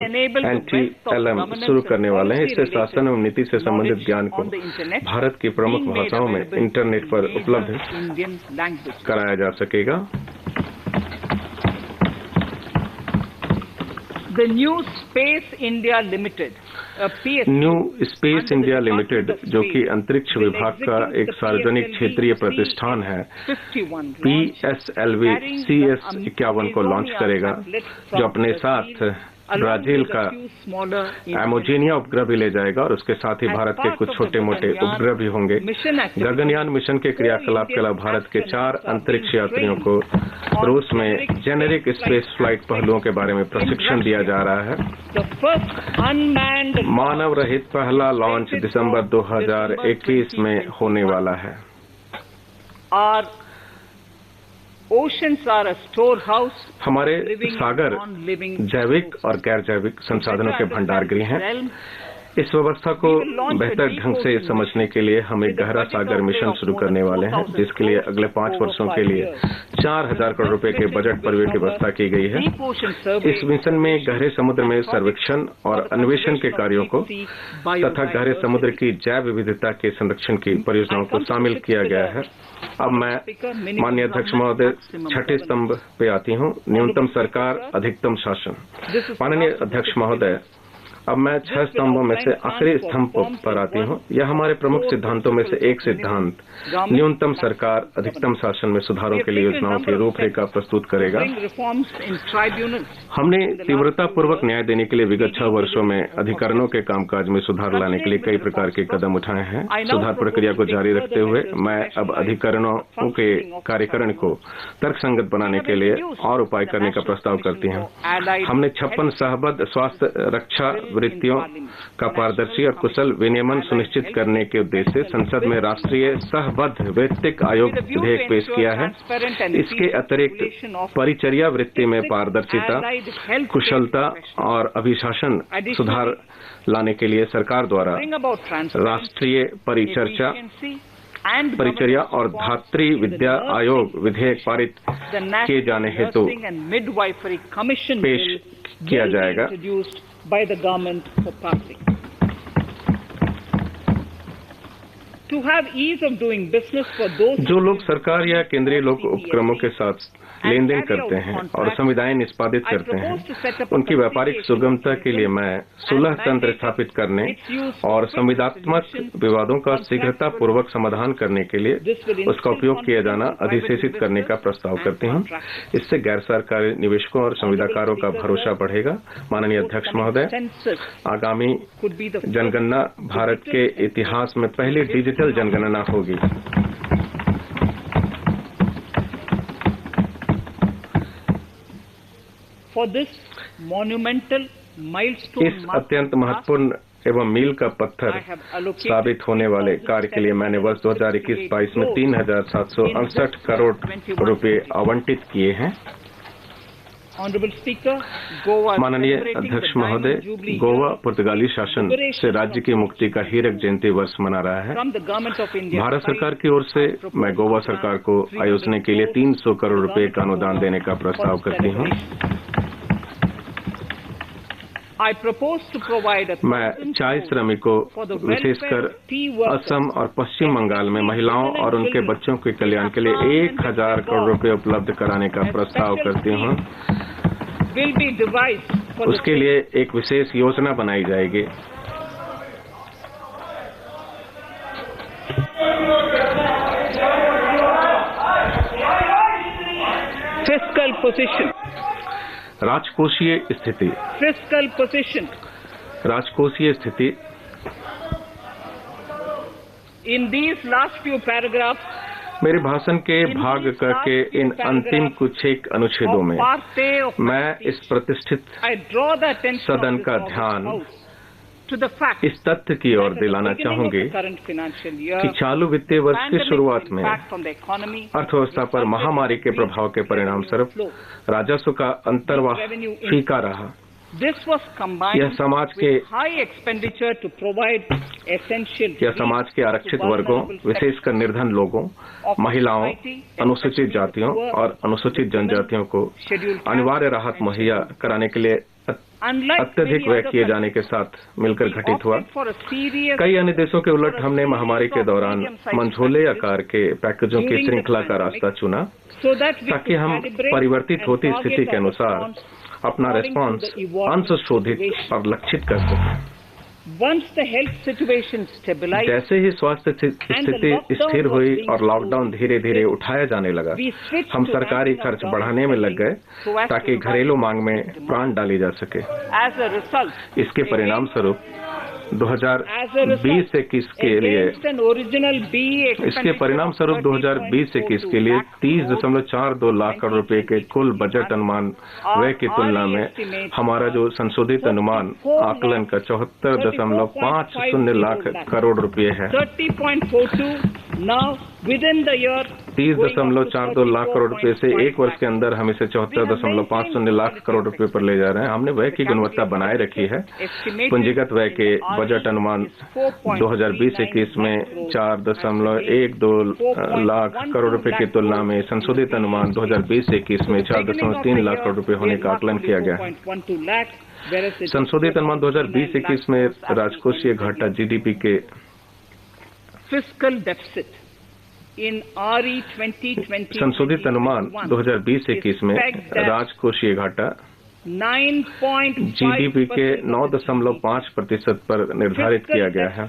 NTLM शुरू करने वाले हैं। इससे शासन एवं नीति से संबंधित ज्ञान को भारत की प्रमुख भाषाओं में इंटरनेट पर उपलब्ध कराया जा सकेगा। न्यू स्पेस इंडिया लिमिटेड जो कि अंतरिक्ष विभाग का एक सार्वजनिक क्षेत्रीय प्रतिष्ठान है, PSLV CS51 को लॉन्च करेगा, जो अपने साथ ब्राजील का एमोजेनिया उपग्रह भी ले जाएगा और उसके साथ ही भारत के कुछ छोटे मोटे उपग्रह भी होंगे। गगनयान मिशन के क्रियाकलाप के अलावा भारत के 4 अंतरिक्ष यात्रियों को रूस में जेनेरिक स्पेस फ्लाइट पहलुओं के बारे में प्रशिक्षण दिया जा रहा है। मानव रहित पहला लॉन्च दिसंबर 2021 में होने वाला है। हमारे सागर जैविक और गैर जैविक संसाधनों के भंडार गृह हैं। इस व्यवस्था को बेहतर ढंग से समझने के लिए हम एक गहरा सागर मिशन शुरू करने वाले हैं, जिसके लिए अगले 5 वर्षों के लिए 4000 करोड़ रुपए के बजट पर व्यवस्था की गई है। इस मिशन में गहरे समुद्र में सर्वेक्षण और अन्वेषण के कार्यों को तथा गहरे समुद्र की जैव विविधता के संरक्षण की परियोजनाओं को शामिल किया गया है। अब मैं माननीय अध्यक्ष महोदय छठे स्तंभ पे आती हूँ, न्यूनतम सरकार अधिकतम शासन। माननीय अध्यक्ष महोदय, अब मैं 6 स्तंभों में से आखिरी स्तंभ पर आती हूँ। यह हमारे प्रमुख सिद्धांतों में से एक सिद्धांत न्यूनतम सरकार अधिकतम शासन में सुधारों के लिए योजनाओं की रूपरेखा प्रस्तुत करेगा। हमने तीव्रतापूर्वक न्याय देने के लिए विगत 6 वर्षों में अधिकरणों के कामकाज में सुधार लाने के लिए कई प्रकार के कदम उठाए हैं। सुधार प्रक्रिया को जारी रखते हुए मैं अब अधिकरणों के कार्यकरण को तर्कसंगत बनाने के लिए और उपाय करने का प्रस्ताव करती हूँ। हमने 56 सहबद्ध स्वास्थ्य रक्षा वृत्तियों का पारदर्शी और कुशल विनियमन सुनिश्चित करने के उद्देश्य से संसद में राष्ट्रीय सहबद्ध वैयक्तिक आयोग विधेयक पेश किया है। इसके अतिरिक्त परिचर्या वृत्ति में पारदर्शिता, कुशलता और अभिशासन सुधार लाने के लिए सरकार द्वारा राष्ट्रीय परिचर्या और धात्री विद्या आयोग विधेयक पारित किए जाने हेतु पेश किया जाएगा। by the government for passing. To have ease of doing business for those जो लोग सरकार या केंद्रीय लोक उपक्रमों के साथ लेन देन करते हैं और संविदाएं निष्पादित करते हैं, उनकी व्यापारिक सुगमता के लिए मैं सुलह तंत्र स्थापित करने और संविदात्मक विवादों का शीघ्रता पूर्वक समाधान करने के लिए उसका उपयोग किया जाना अधिशेषित करने का प्रस्ताव करती हूँ। इससे गैर सरकारी निवेशकों और संविदाकारों का भरोसा बढ़ेगा। माननीय अध्यक्ष महोदय, आगामी जनगणना भारत के इतिहास में पहली डिजिटल जनगणना होगी। इस अत्यंत महत्वपूर्ण एवं मील का पत्थर साबित होने वाले कार्य के लिए मैंने वर्ष 2021-22 में 3768 करोड़ रुपए आवंटित किए हैं। माननीय अध्यक्ष महोदय, गोवा पुर्तगाली शासन से राज्य की मुक्ति का हीरक जयंती वर्ष मना रहा है। भारत सरकार की ओर से मैं गोवा सरकार को आयोजन के लिए 300 करोड़ रुपए का अनुदान देने का प्रस्ताव करती हूँ। मैं चाय श्रमिकों, विशेषकर असम और पश्चिम बंगाल में महिलाओं और उनके बच्चों के कल्याण के लिए 1000 करोड़ रुपए उपलब्ध कराने का प्रस्ताव करती हूँ। उसके लिए एक विशेष योजना बनाई जाएगी। फिस्कल पोजीशन, राजकोषीय स्थिति। फिस्कल पोजीशन, राजकोषीय स्थिति। In these last few paragraphs, मेरे भाषण के भाग के इन अंतिम कुछ एक अनुच्छेदों में मैं इस प्रतिष्ठित सदन का ध्यान इस तथ्य की ओर दिलाना चाहूंगी कि चालू वित्तीय वर्ष की शुरुआत में अर्थव्यवस्था पर महामारी के प्रभाव के परिणाम स्वरूप राजस्व का अंतर्वाह फीका रहा। यह समाज के आरक्षित वर्गों, विशेषकर निर्धन लोगों, महिलाओं, अनुसूचित जातियों और अनुसूचित जनजातियों को अनिवार्य राहत मुहैया कराने के लिए अत्यधिक व्यय किए जाने के साथ मिलकर घटित हुआ। कई अन्य देशों के उलट हमने महामारी के दौरान मंझोले आकार के पैकेजों की श्रृंखला का रास्ता चुना ताकि हम परिवर्तित होती स्थिति के अनुसार अपना रिस्पांस अंशशोधित और लक्षित कर सकें। जैसे ही स्वास्थ्य स्थिति स्थिर हुई और लॉकडाउन धीरे धीरे उठाया जाने लगा, हम सरकारी खर्च बढ़ाने में लग गए ताकि घरेलू मांग में प्राण डाली जा सके। इसके परिणाम स्वरूप 2020-21 के लिए 30.42 लाख करोड़ रुपए के कुल बजट अनुमान व्यय की तुलना में हमारा जो संशोधित अनुमान आकलन का 74.50 लाख करोड़ रुपए है। 30.42 लाख करोड़ रुपए से एक वर्ष के अंदर हम इसे 74.50 लाख करोड़ रुपए पर ले जा रहे हैं। हमने व्यय की गुणवत्ता बनाए रखी है। पूंजीगत व्यय के बजट अनुमान 2020-21 में 4.12 लाख करोड़ रुपए की तुलना में संशोधित अनुमान 2020-21 में 4.3 लाख करोड़ रुपए होने का आकलन किया गया। संशोधित अनुमान 2020-21 में राजकोषीय घाटा जीडीपी के फिस्कल डेफिसिट इन RE 2020 संशोधित अनुमान 2020-21 में राजकोषीय घाटा जीडीपी के 9.5% पर निर्धारित किया गया है।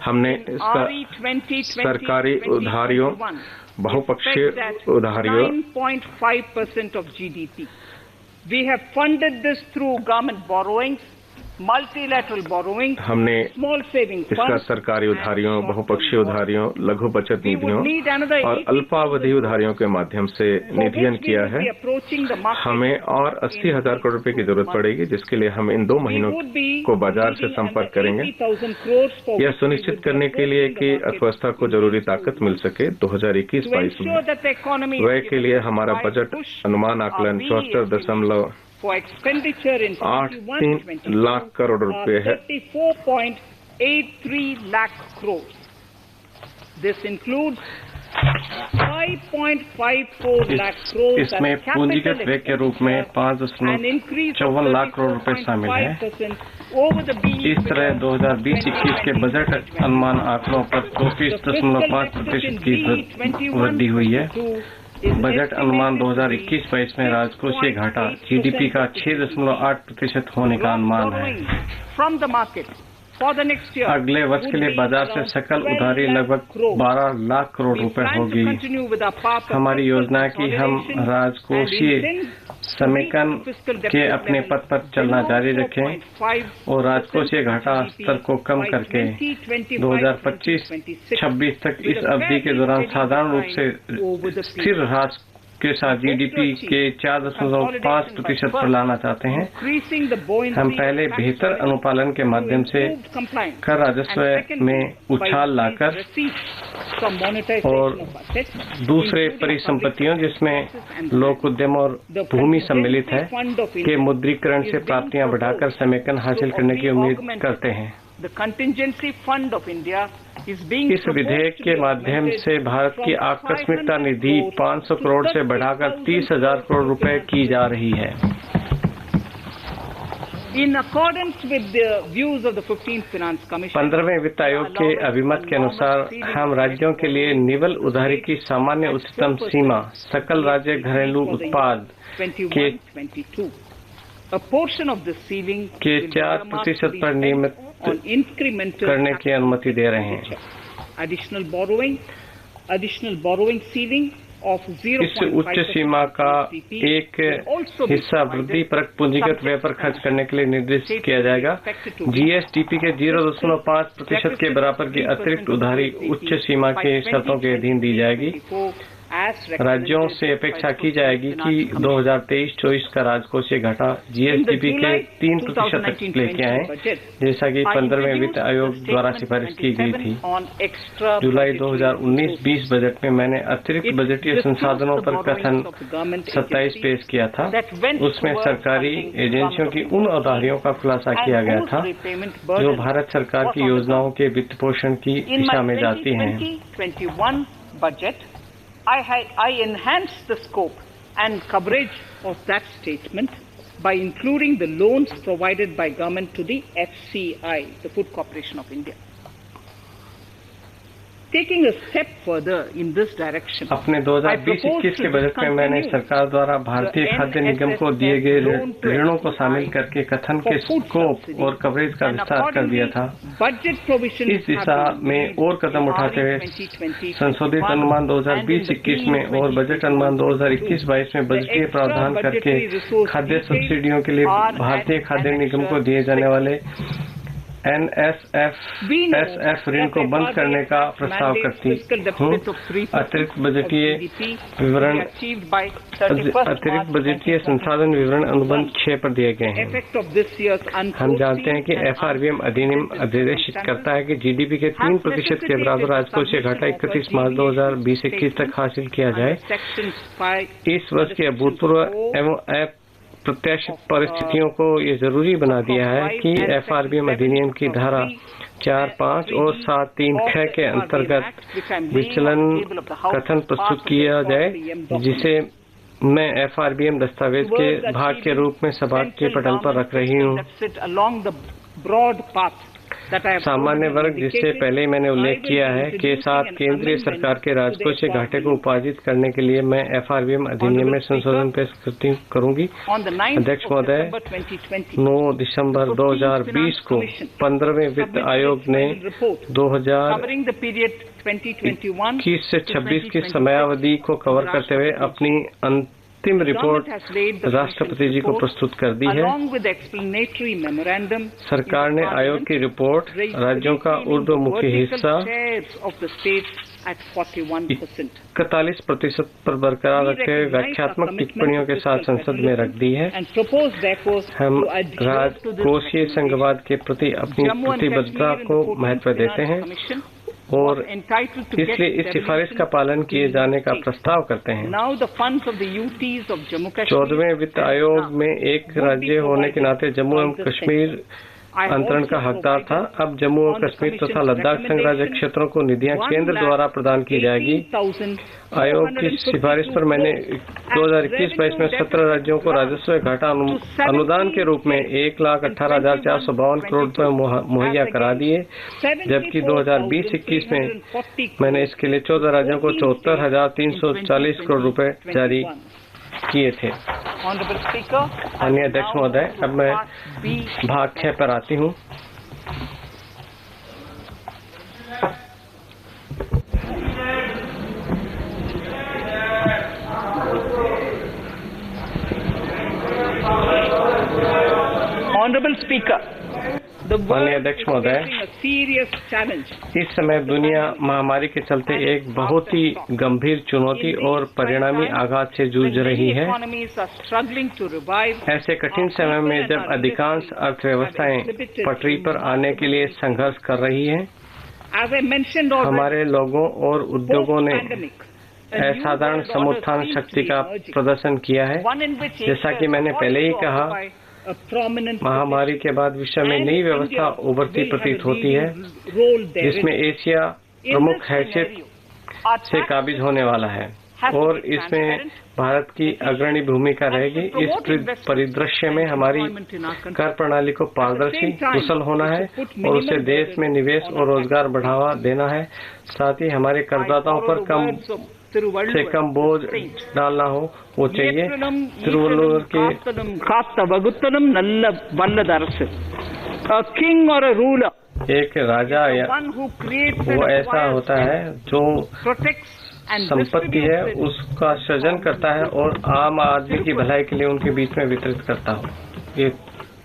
हमने इसका सरकारी उधारियों, बहुपक्षीय उधारियों 9.5% of GDP. We have funded this through government borrowings, multilateral borrowings, हमने small savings इसका funds, सरकारी उधारियों, बहुपक्षीय उधारियों, लघु बचत निधियों और अल्पावधि उधारियों के माध्यम से निधियन किया है। हमें और 80,000 करोड़ रुपए की जरूरत पड़ेगी, जिसके लिए हम इन 2 महीनों को बाजार से संपर्क करेंगे, यह सुनिश्चित करने के लिए कि अर्थव्यवस्था को जरूरी ताकत मिल सके। 2021-22 में व्यय के लिए हमारा बजट अनुमान आकलन 74.83 लाख करोड़ रुपए है। 34.83 lakh crores. This includes 5.54 lakh crores. इसमें पूंजीगत व्यय के रूप में 5.54 लाख करोड़ रुपए शामिल है। इस तरह 2020-21 के बजट अनुमान आंकड़ों पर 34.5% की वृद्धि हुई है। बजट अनुमान 2021-22 में राजकोषीय घाटा जीडीपी का 6.8% होने का अनुमान है। अगले वर्ष के लिए बाजार से सकल उधारी लगभग 12 लाख करोड़ रुपए होगी। हमारी योजना है कि हम राजकोषीय समेकन के अपने पथ पर चलना जारी रखें और राजकोषीय घाटा स्तर को कम करके 2025-26 तक इस अवधि के दौरान साधारण रूप से स्थिर ह्रास के साथ जीडीपी के 4.5% पर लाना चाहते हैं। हम पहले बेहतर अनुपालन के माध्यम से कर राजस्व में उछाल लाकर और दूसरे परिसंपत्तियों जिसमें लोक उद्यम और भूमि सम्मिलित है के मुद्रीकरण से प्राप्तियां बढ़ाकर समेकन हासिल करने की उम्मीद करते हैं। इस विधेयक के माध्यम से भारत की आकस्मिकता निधि 500 करोड़ से बढ़ाकर 30,000 करोड़ रुपए की जा रही है। In accordance with the views of the 15th Finance Commission, 15वें वित्त आयोग के अभिमत के अनुसार हम राज्यों के लिए निवल उधारी की सामान्य उच्चतम सीमा सकल राज्य घरेलू उत्पाद के 4% पर नियमित करने की अनुमति दे रहे हैं। इस उच्च सीमा का एक हिस्सा वृद्धि परक पूंजीगत व्यय पर खर्च करने के लिए निर्देशित किया जाएगा। जीएसडीपी के 0.5% के बराबर की अतिरिक्त उधारी उच्च सीमा के शर्तों के अधीन दी जाएगी। राज्यों से अपेक्षा की जाएगी कि 2023-24 का राजकोषीय घाटा जीएसडीपी के 3% तक लेके आए, जैसा कि 15वें वित्त आयोग द्वारा सिफारिश की गई थी। जुलाई 2019-20 बजट में मैंने अतिरिक्त बजटीय संसाधनों पर कथन 27 पेश किया था। उसमें सरकारी एजेंसियों की उन उधारियों का खुलासा किया गया था जो भारत सरकार की योजनाओं के वित्त पोषण की दिशा में जाती हैं। I enhanced the scope and coverage of that statement by including the loans provided by government to the FCI, the Food Corporation of India. Taking a step further in this direction, अपने 2020-21 के budget में मैंने सरकार द्वारा भारतीय खाद्य निगम को दिए गए ऋणों को शामिल करके कथन के स्कोप और कवरेज का विस्तार कर दिया था। इस दिशा में और कदम उठाते हुए संशोधित अनुमान 2020-21 में और बजट अनुमान 2021-22 में बजटीय प्रावधान करके खाद्य सब्सिडियों के लिए भारतीय खाद्य निगम को दिए जाने वाले NSF ऋण को बंद करने का प्रस्ताव करती हूँ। अतिरिक्त बजटीय संसाधन विवरण अनुबंध 6 पर दिए गए हैं। हम जानते हैं कि FRBM अधिनियम निर्देशित करता है कि GDP के 3% के बराबर राजकोषीय घाटा 31 मार्च 2020-21 तक हासिल किया जाए। इस वर्ष के अभूतपूर्व एवं प्रत्याशित परिस्थितियों को ये जरूरी बना दिया है कि FRBM अधिनियम की धारा 4, 5 और 7, 3, 6 के अंतर्गत विचलन कथन प्रस्तुत किया जाए, जिसे मैं FRBM दस्तावेज के भाग के रूप में सभा के पटल पर रख रही हूँ। सामान्य वर्ग, जिससे पहले मैंने उल्लेख किया है, के साथ केंद्रीय सरकार के राजकोषीय घाटे को उपार्जित करने के लिए मैं FRBM अधिनियम में संशोधन पेश करूंगी। अध्यक्ष महोदय, 9 दिसंबर 2020 को 15वें वित्त आयोग ने 2021 से 26 की समयावधि को कवर करते हुए अपनी अंतिम रिपोर्ट राष्ट्रपति जी को प्रस्तुत कर दी है। सरकार ने आयोग की रिपोर्ट राज्यों का ऊर्ध्वमुखी हिस्सा 41% पर बरकरार रखे हुए व्याख्यात्मक टिप्पणियों के साथ संसद में रख दी है। हम राजकोषीय संघवाद के प्रति अपनी प्रतिबद्धता को महत्व देते हैं और इसलिए इस सिफारिश का पालन किए जाने का प्रस्ताव करते हैं। 14वें वित्त आयोग में एक राज्य होने के नाते जम्मू एवं कश्मीर अंतरण का हकदार था। अब जम्मू और कश्मीर तथा लद्दाख संघ राज्य क्षेत्रों को निधियां केंद्र द्वारा प्रदान की जाएगी। आयोग की सिफारिश पर मैंने 2021-22 में 17 राज्यों को राजस्व घाटा अनुदान के रूप में 1,18,452 करोड़ रुपए मुहैया करा दिए, जबकि 2020-21 में मैंने इसके लिए 14 राज्यों को 74,340 करोड़ रुपए जारी किए थे। माननीय अध्यक्ष महोदय, अब मैं भाग 6 पर आती हूँ। ऑनरेबल स्पीकर, माननीय अध्यक्ष महोदय, इस समय दुनिया महामारी के चलते एक बहुत ही गंभीर चुनौती और परिणामी आघात से जूझ रही है। ऐसे कठिन समय में जब अधिकांश अर्थव्यवस्थाएं पटरी पर आने के लिए संघर्ष कर रही हैं, हमारे लोगों और उद्योगों ने असाधारण समुत्थान शक्ति का प्रदर्शन किया है। जैसा कि मैंने पहले ही कहा, महामारी के बाद विश्व में नई व्यवस्था उभरती प्रतीत होती है, जिसमें एशिया प्रमुख हैसियत से काबिज होने वाला है और इसमें भारत की अग्रणी भूमिका रहेगी। इस परिदृश्य में हमारी कर प्रणाली को पारदर्शी, कुशल होना है और उसे देश में निवेश और रोजगार बढ़ावा देना है। साथ ही हमारे करदाताओं पर कम से कम बोझ डालना हो वो चाहिए। तिरुवल्लुवर के किंग और रूलर, एक राजा या वो ऐसा होता है जो संपत्ति है उसका सृजन करता है और आम आदमी की भलाई के लिए उनके बीच में वितरित करता हो। ये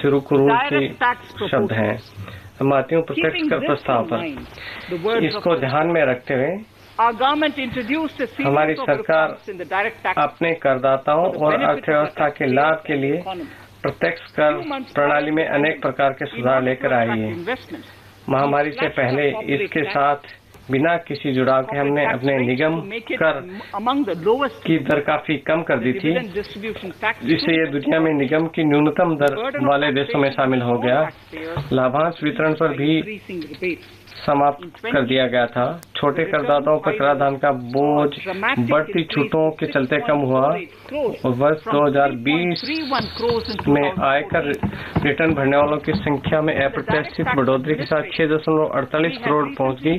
तिरुकुरूल के शब्द हैं। हम आती हूँ प्रत्यक्ष कर प्रस्ताव पर। इसको ध्यान में रखते हुए हमारी सरकार अपने करदाताओं और अर्थव्यवस्था के लाभ के लिए प्रत्यक्ष कर प्रणाली में अनेक प्रकार के सुधार लेकर आई है। महामारी से पहले इसके साथ बिना किसी जुड़ाव के हमने अपने निगम कर की दर काफी कम कर दी थी, जिससे ये दुनिया में निगम की न्यूनतम दर वाले देशों में शामिल हो गया। लाभांश वितरण पर भी समाप्त कर दिया गया था। छोटे करदाताओं पर कराधान का बोझ बढ़ती छूटों के चलते कम हुआ और वर्ष 2020 में आयकर रिटर्न भरने वालों की संख्या में अप्रत्याशित बढ़ोतरी के साथ 6.48 करोड़ पहुंच गई।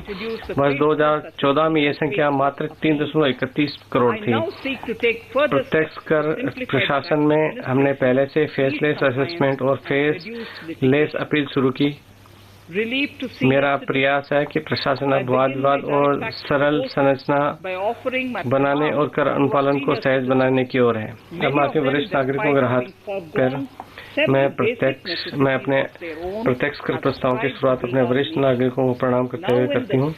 वर्ष 2014 में यह संख्या मात्र 3.31 करोड़ थी। प्रत्यक्ष कर प्रशासन में हमने पहले से फेसलेस असेसमेंट और फेसलेस अपील शुरू की। मेरा प्रयास है कि प्रशासन अब वाद विवाद और सरल संरचना बनाने और कर अनुपालन को सहज बनाने की ओर है। अब मैं अपने वरिष्ठ नागरिकों के राहत पर मैं अपने प्रत्यक्ष कर प्रस्ताव की शुरुआत अपने वरिष्ठ नागरिकों को प्रणाम करते हुए करती हूँ।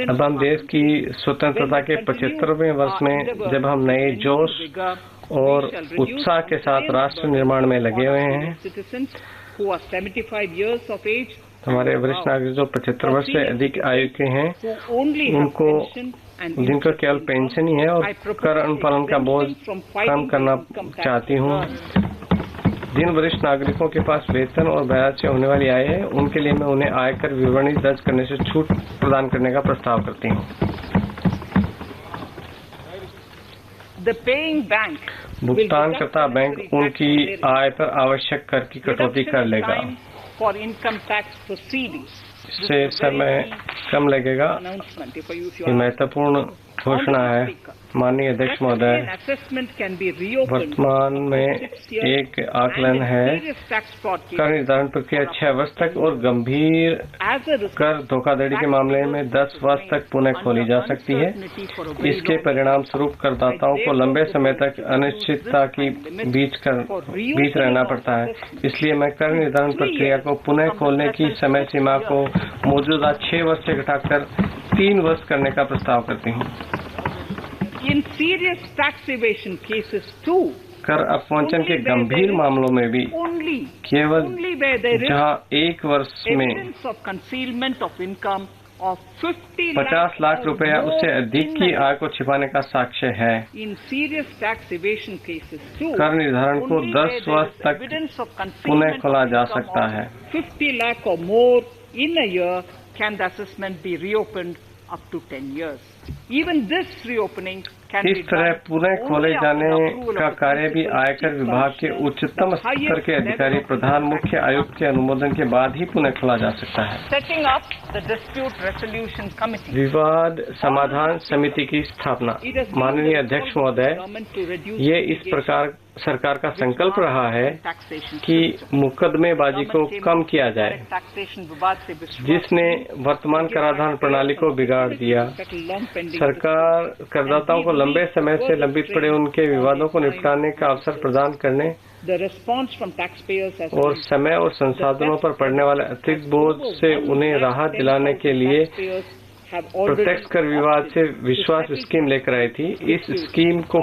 अब हम देश की स्वतंत्रता के 75वें वर्ष में जब हम नए जोश और उत्साह के साथ राष्ट्र निर्माण में लगे हुए हैं, हमारे वरिष्ठ नागरिक जो 75 वर्ष से अधिक आयु के हैं, जिनको केवल पेंशन ही है और कर अनुपालन का बोझ कम करना चाहती हूँ। जिन वरिष्ठ नागरिकों के पास वेतन और ब्याज से होने वाली आय है, उनके लिए मैं उन्हें आयकर विवरणी दर्ज करने से छूट प्रदान करने का प्रस्ताव करती हूँ। भुगतानकर्ता बैंक उनकी आय पर आवश्यक कर की कटौती कर लेगा। इससे समय कम लगेगा। ये महत्वपूर्ण घोषणा है। माननीय अध्यक्ष महोदय, वर्तमान में एक आकलन है कर निर्धारण प्रक्रिया 6 वर्ष तक और गंभीर कर धोखाधड़ी के मामले में 10 वर्ष तक पुनः खोली जा सकती है। इसके परिणाम स्वरूप करदाताओं को लंबे समय तक अनिश्चितता की बीच रहना पड़ता है। इसलिए मैं कर निर्धारण प्रक्रिया को पुनः खोलने की समय सीमा को मौजूदा 6 वर्ष से घटाकर 3 वर्ष करने का प्रस्ताव करती हूँ। In serious tax evasion cases too, कर अपवंचन के गंभीर मामलों में भी केवल जहां 1 वर्ष में 50 लाख रुपया उससे अधिक की आय को छिपाने का साक्ष्य है, कर निर्धारण को 10 वर्ष तक पुनः खोला जा सकता है। 50 lakh or more in a year can the assessment be reopened up to 10 years. Even this reopening can be इस तरह पुनः खोले जाने का कार्य भी आयकर विभाग के उच्चतम स्तर के अधिकारी प्रधान मुख्य आयुक्त के अनुमोदन के बाद ही पुनः खोला जा सकता है। Setting up the dispute resolution committee. विवाद समाधान समिति की स्थापना। माननीय अध्यक्ष महोदय, ये इस प्रकार सरकार का संकल्प रहा है कि मुकदमेबाजी को कम किया जाए, जिसने वर्तमान कराधान प्रणाली को बिगाड़ दिया। सरकार करदाताओं को लंबे समय से लंबित पड़े उनके विवादों को निपटाने का अवसर प्रदान करने और समय और संसाधनों पर पड़ने वाले अतिरिक्त बोझ से उन्हें राहत दिलाने के लिए प्रत्यक्ष कर विवाद से विश्वास स्कीम लेकर आई थी। इस स्कीम को